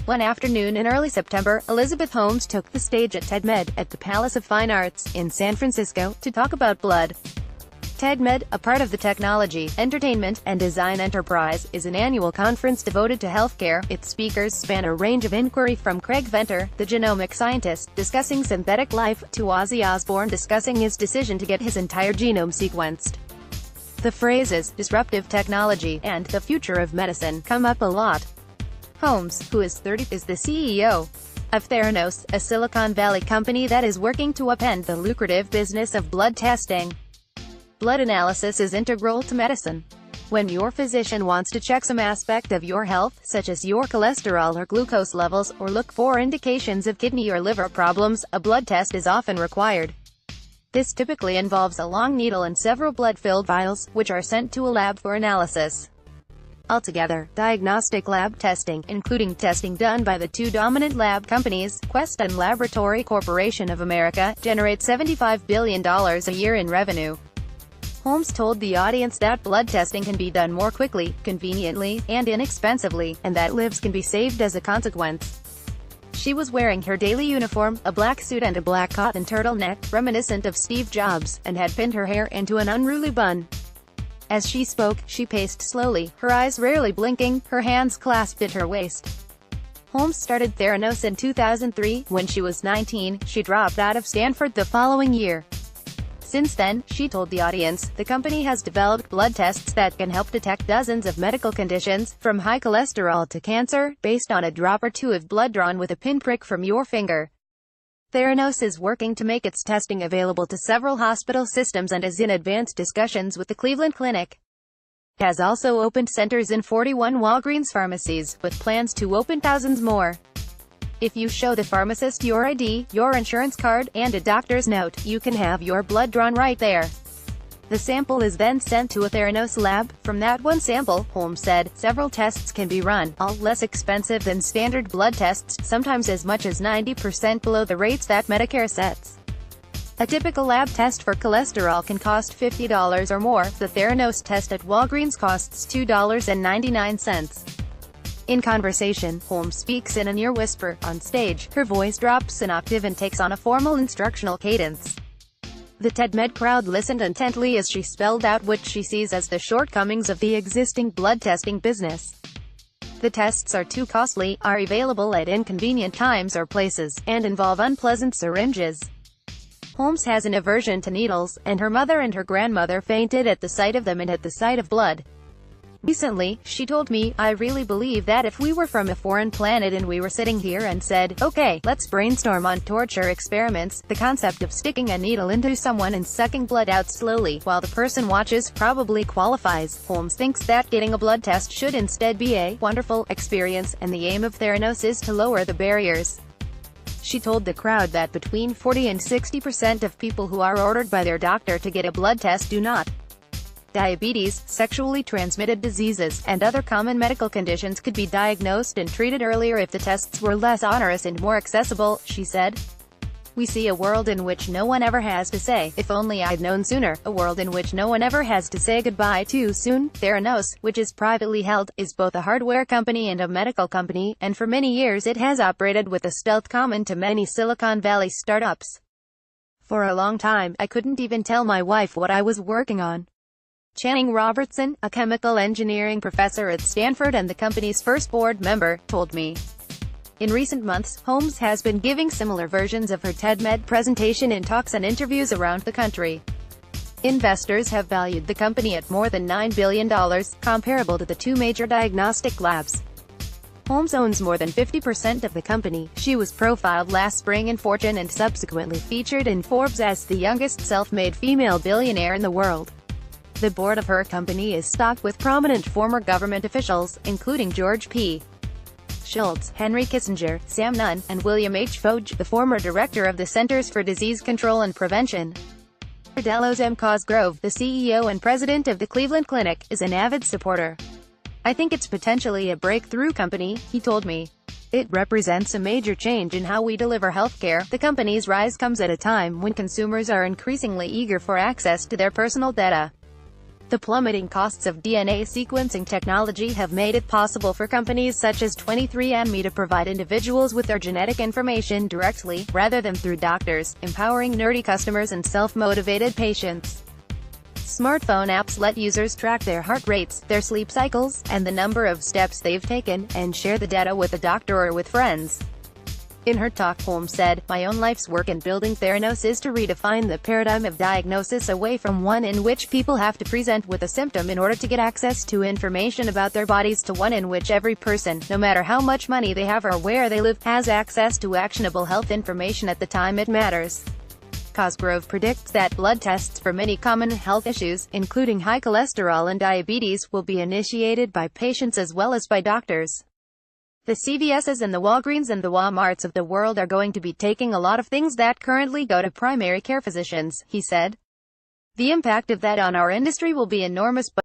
One afternoon in early September, Elizabeth Holmes took the stage at TEDMED, at the Palace of Fine Arts, in San Francisco, to talk about blood. TEDMED, a part of the Technology, Entertainment, and Design Enterprise, is an annual conference devoted to healthcare. Its speakers span a range of inquiry from Craig Venter, the genomic scientist, discussing synthetic life, to Ozzy Osbourne discussing his decision to get his entire genome sequenced. The phrases, disruptive technology, and the future of medicine, come up a lot. Holmes, who is 30, is the CEO of Theranos, a Silicon Valley company that is working to upend the lucrative business of blood testing. Blood analysis is integral to medicine. When your physician wants to check some aspect of your health, such as your cholesterol or glucose levels, or look for indications of kidney or liver problems, a blood test is often required. This typically involves a long needle and several blood-filled vials, which are sent to a lab for analysis. Altogether, diagnostic lab testing, including testing done by the two dominant lab companies, Quest and Laboratory Corporation of America, generates $75 billion a year in revenue. Holmes told the audience that blood testing can be done more quickly, conveniently, and inexpensively, and that lives can be saved as a consequence. She was wearing her daily uniform, a black suit and a black cotton turtleneck, reminiscent of Steve Jobs, and had pinned her hair into an unruly bun. As she spoke, she paced slowly, her eyes rarely blinking, her hands clasped at her waist. Holmes started Theranos in 2003. When she was 19, she dropped out of Stanford the following year. Since then, she told the audience, the company has developed blood tests that can help detect dozens of medical conditions, from high cholesterol to cancer, based on a drop or two of blood drawn with a pinprick from your finger. Theranos is working to make its testing available to several hospital systems and is in advanced discussions with the Cleveland Clinic. It has also opened centers in 41 Walgreens pharmacies, with plans to open thousands more. If you show the pharmacist your ID, your insurance card, and a doctor's note, you can have your blood drawn right there. The sample is then sent to a Theranos lab. From that one sample, Holmes said, several tests can be run, all less expensive than standard blood tests, sometimes as much as 90% below the rates that Medicare sets. A typical lab test for cholesterol can cost $50 or more. The Theranos test at Walgreens costs $2.99. In conversation, Holmes speaks in a near whisper. On stage, her voice drops an octave and takes on a formal instructional cadence. The TEDMED crowd listened intently as she spelled out what she sees as the shortcomings of the existing blood testing business. The tests are too costly, are available at inconvenient times or places, and involve unpleasant syringes. Holmes has an aversion to needles, and her mother and her grandmother fainted at the sight of them and at the sight of blood. Recently, she told me, I really believe that if we were from a foreign planet and we were sitting here and said, okay, let's brainstorm on torture experiments, the concept of sticking a needle into someone and sucking blood out slowly, while the person watches, probably qualifies. Holmes thinks that getting a blood test should instead be a wonderful experience, and the aim of Theranos is to lower the barriers. She told the crowd that between 40 and 60% of people who are ordered by their doctor to get a blood test do not. Diabetes, sexually transmitted diseases, and other common medical conditions could be diagnosed and treated earlier if the tests were less onerous and more accessible, she said. We see a world in which no one ever has to say, if only I'd known sooner, a world in which no one ever has to say goodbye too soon. Theranos, which is privately held, is both a hardware company and a medical company, and for many years it has operated with a stealth common to many Silicon Valley startups. For a long time, I couldn't even tell my wife what I was working on. Channing Robertson, a chemical engineering professor at Stanford and the company's first board member, told me. In recent months, Holmes has been giving similar versions of her TEDMED presentation in talks and interviews around the country. Investors have valued the company at more than $9 billion, comparable to the two major diagnostic labs. Holmes owns more than 50% of the company. She was profiled last spring in Fortune and subsequently featured in Forbes as the youngest self-made female billionaire in the world. The board of her company is stocked with prominent former government officials, including George P. Shultz, Henry Kissinger, Sam Nunn, and William H. Foge, the former director of the Centers for Disease Control and Prevention. Delos M. Cosgrove, the CEO and president of the Cleveland Clinic, is an avid supporter. I think it's potentially a breakthrough company, he told me. It represents a major change in how we deliver healthcare. The company's rise comes at a time when consumers are increasingly eager for access to their personal data. The plummeting costs of DNA sequencing technology have made it possible for companies such as 23andMe to provide individuals with their genetic information directly, rather than through doctors, empowering nerdy customers and self-motivated patients. Smartphone apps let users track their heart rates, their sleep cycles, and the number of steps they've taken, and share the data with a doctor or with friends. In her talk, Holmes said, "My own life's work in building Theranos is to redefine the paradigm of diagnosis away from one in which people have to present with a symptom in order to get access to information about their bodies to one in which every person, no matter how much money they have or where they live, has access to actionable health information at the time it matters." Cosgrove predicts that blood tests for many common health issues, including high cholesterol and diabetes, will be initiated by patients as well as by doctors. The CVS's and the Walgreens and the Walmarts of the world are going to be taking a lot of things that currently go to primary care physicians, he said. The impact of that on our industry will be enormous, but